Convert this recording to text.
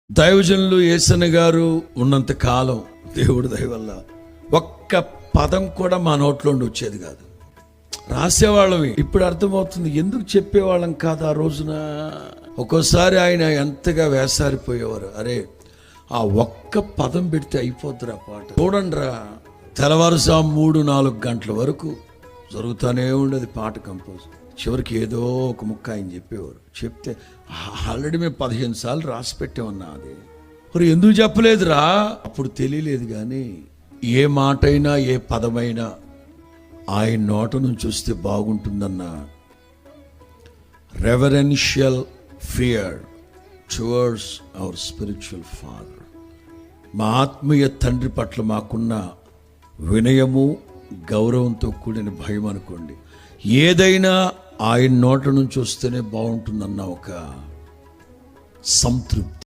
దైవజనులు యేసన్న గారు ఉన్నంత కాలం దేవుడి దయ వల్ల ఒక్క పదం కూడా మా నోట్లోండి వచ్చేది కాదు. రాసేవాళ్ళవి. ఇప్పుడు అర్థమవుతుంది ఎందుకు చెప్పేవాళ్ళం కాదు ఆ రోజున. ఒక్కోసారి ఆయన ఎంతగా వేసారిపోయేవారు. అరే ఆ ఒక్క పదం పెడితే అయిపోద్దురా పాట. చూడండిరా, తెల్లవారుజాము 3-4 గంటల వరకు జరుగుతూనే ఉండేది పాట కంపోజ్. చివరికి ఏదో ఒక ముక్క ఆయన చెప్పేవారు. చెప్తే ఆల్రెడీ మేము 15 సార్లు రాసి పెట్టామన్నా. అది మరి ఎందుకు చెప్పలేదురా? అప్పుడు తెలియలేదు. కానీ ఏ మాట అయినా ఏ పదమైనా ఆయన నోట నుంచి వస్తే బాగుంటుందన్న reverential fear towards our spiritual father. మా ఆత్మీయ తండ్రి పట్ల మాకున్న వినయము, గౌరవంతో కూడిన భయం అనుకోండి. ఏదైనా ఆయన నోట నుంచి వస్తేనే బాగుంటుందన్న ఒక సంతృప్తి.